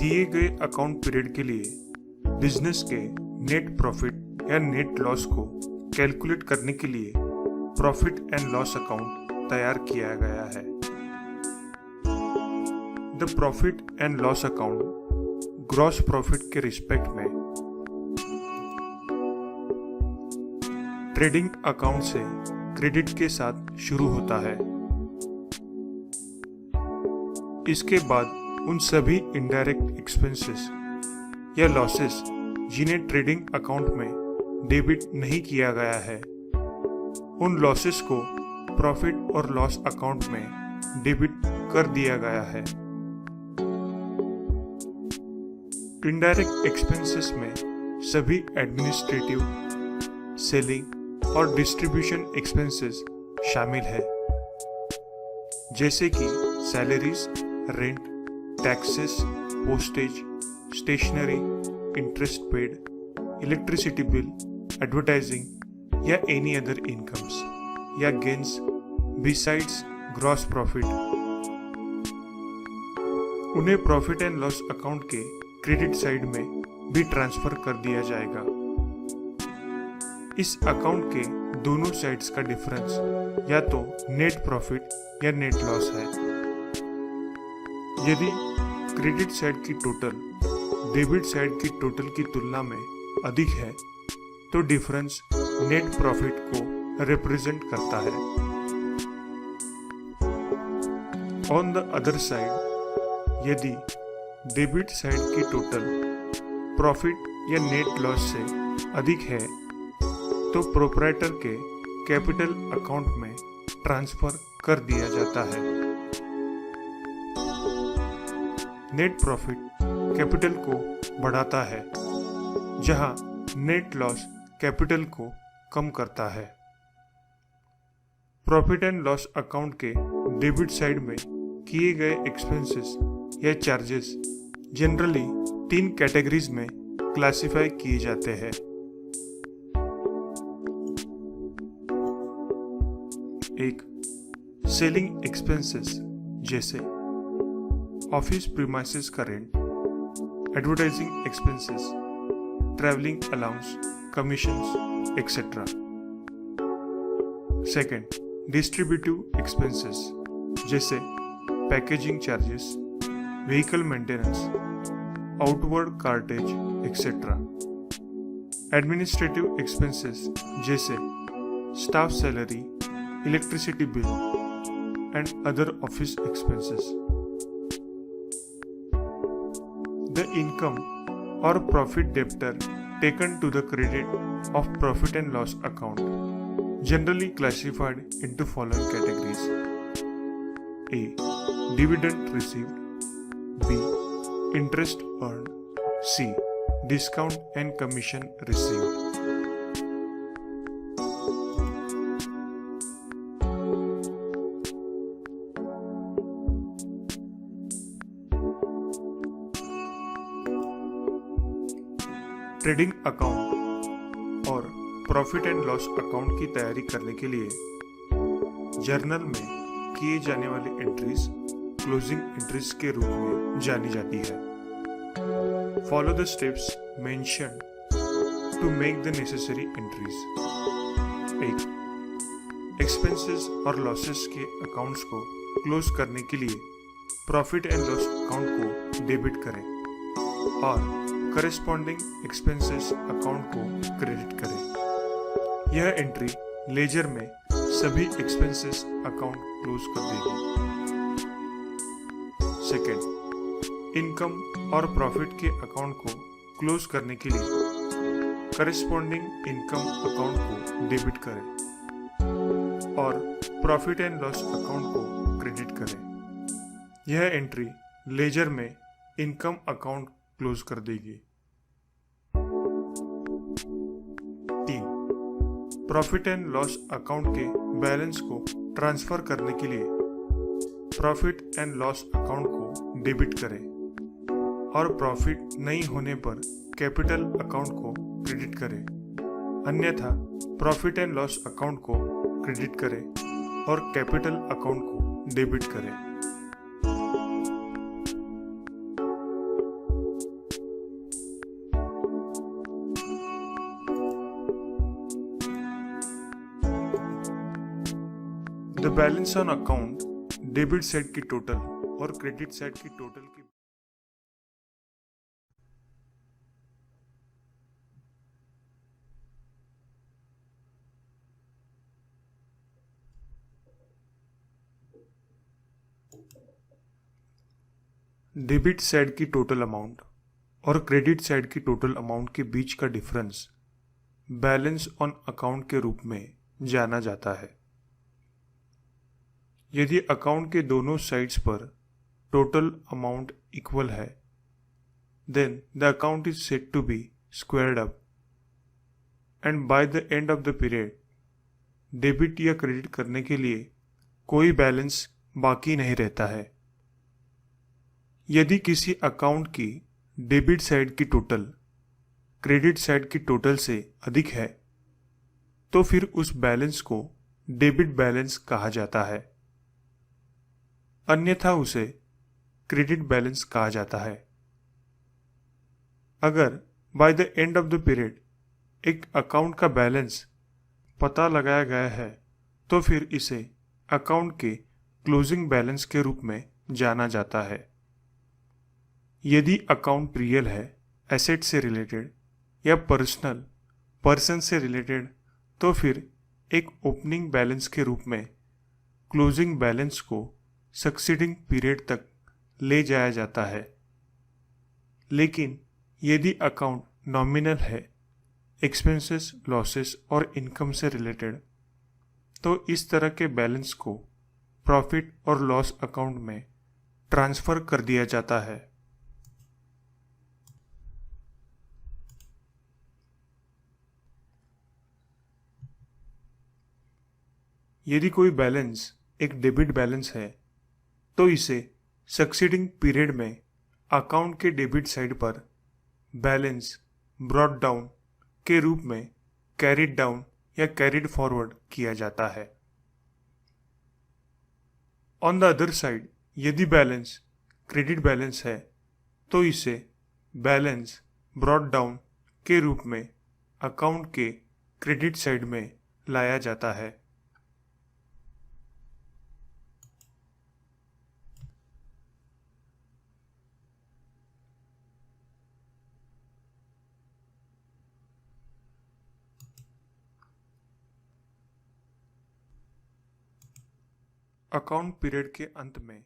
दिए गए account period के लिए बिजनेस के नेट प्रॉफिट या नेट लॉस को कैलकुलेट करने के लिए प्रॉफिट एंड लॉस अकाउंट तैयार किया गया है। The profit and loss account gross profit के रिस्पेक्ट में ट्रेडिंग अकाउंट से क्रेडिट के साथ शुरू होता है। इसके बाद उन सभी इनडायरेक्ट एक्सपेंसेस या लॉसेस जिन्हें ट्रेडिंग अकाउंट में डेबिट नहीं किया गया है, उन लॉसेस को प्रॉफिट और लॉस अकाउंट में डेबिट कर दिया गया है। इनडायरेक्ट एक्सपेंसेस में सभी एडमिनिस्ट्रेटिव, सेलिंग और डिस्ट्रीब्यूशन एक्सपेंसेस शामिल है, जैसे कि salaries, rent, taxes, postage, stationery, interest paid, electricity bill, advertising या एनी अदर इनकम्स या गेन्स बिसाइड्स ग्रॉस प्रॉफिट। उन्हें प्रॉफिट एंड लॉस अकाउंट के क्रेडिट साइड में भी ट्रांसफर कर दिया जाएगा। इस अकाउंट के दोनों साइड्स का डिफरेंस या तो नेट प्रॉफिट या नेट लॉस है। यदि क्रेडिट साइड की टोटल डेबिट साइड की टोटल की तुलना में अधिक है तो डिफरेंस नेट प्रॉफिट को रिप्रेजेंट करता है। ऑन द अदर साइड, यदि डेबिट साइड की टोटल प्रॉफिट या नेट लॉस से अधिक है तो प्रोप्राइटर के कैपिटल अकाउंट में ट्रांसफर कर दिया जाता है। नेट प्रॉफिट कैपिटल को बढ़ाता है, जहां नेट लॉस कैपिटल को कम करता है। प्रॉफिट एंड लॉस अकाउंट के डेबिट साइड में किए गए एक्सपेंसेस या चार्जेस जनरली 3 कैटेगरीज में क्लासिफाई किए जाते हैं। एक, सेलिंग एक्सपेंसेस जैसे ऑफिस प्रीमाइसेस का rent, advertising expenses, travelling allowance, commissions etcetera. Second, distributive expenses जैसे packaging charges, vehicle maintenance, outward cartage etcetera. Administrative expenses जैसे staff salary, electricity bill and other office expenses. The income or profit debtor taken to the credit of profit and loss account, generally classified into following categories: A. Dividend received, B. Interest earned, C. Discount and commission received. Trading account और profit and loss account की तैयारी करने के लिए journal में किए जाने वाली एंट्रीज क्लोजिंग एंट्रीज के रूप में जानी जाती है। Follow the steps mentioned to make the necessary entries. 1. Expenses और लॉसेस के अकाउंट्स को क्लोज करने के लिए प्रॉफिट एंड लॉस अकाउंट को डेबिट करें और करेस्पॉन्डिंग एक्सपेंसेस अकाउंट को क्रेडिट करें। यह एंट्री लेजर में सभी एक्सपेंसेस अकाउंट क्लोज कर देगी। सेकेंड, इनकम और प्रॉफिट के अकाउंट को क्लोज करने के लिए करेस्पॉन्डिंग इनकम अकाउंट को डेबिट करें और प्रॉफिट एंड लॉस अकाउंट को क्रेडिट करें। यह एंट्री लेजर में इनकम अकाउंट क्लोज कर देगी। 3. प्रॉफिट एंड लॉस अकाउंट के बैलेंस को ट्रांसफर करने के लिए प्रॉफिट एंड लॉस अकाउंट को डेबिट करें और प्रॉफिट नहीं होने पर कैपिटल अकाउंट को क्रेडिट करें। अन्यथा प्रॉफिट एंड लॉस अकाउंट को क्रेडिट करें और कैपिटल अकाउंट को डेबिट करें। The balance on account debit side की टोटल और क्रेडिट साइड की टोटल की डेबिट साइड की टोटल अमाउंट और क्रेडिट साइड की टोटल अमाउंट के बीच का डिफरेंस बैलेंस ऑन अकाउंट के रूप में जाना जाता है। यदि अकाउंट के दोनों साइड्स पर टोटल अमाउंट इक्वल है, then the account is said to be squared up and by the end of the period debit या क्रेडिट करने के लिए कोई बैलेंस बाकी नहीं रहता है। यदि किसी अकाउंट की डेबिट साइड की टोटल क्रेडिट साइड की टोटल से अधिक है तो फिर उस बैलेंस को डेबिट बैलेंस कहा जाता है, अन्यथा उसे क्रेडिट बैलेंस कहा जाता है। अगर by the end of the period एक अकाउंट का बैलेंस पता लगाया गया है तो फिर इसे अकाउंट के क्लोजिंग बैलेंस के रूप में जाना जाता है। यदि अकाउंट रियल है, एसेट से रिलेटेड या पर्सन से रिलेटेड, तो फिर एक ओपनिंग बैलेंस के रूप में क्लोजिंग बैलेंस को सक्सीडिंग पीरियड तक ले जाया जाता है। लेकिन यदि अकाउंट नॉमिनल है, एक्सपेंसेस, लॉसेस और इनकम से रिलेटेड, तो इस तरह के बैलेंस को प्रॉफिट और लॉस अकाउंट में ट्रांसफर कर दिया जाता है। यदि कोई बैलेंस एक डेबिट बैलेंस है तो इसे सक्सीडिंग पीरियड में अकाउंट के डेबिट साइड पर बैलेंस ब्रॉट डाउन के रूप में कैरिड डाउन या कैरिड फॉरवर्ड किया जाता है। ऑन द अदर साइड, यदि बैलेंस क्रेडिट बैलेंस है तो इसे बैलेंस ब्रॉट डाउन के रूप में अकाउंट के क्रेडिट साइड में लाया जाता है। अकाउंट पीरियड के अंत में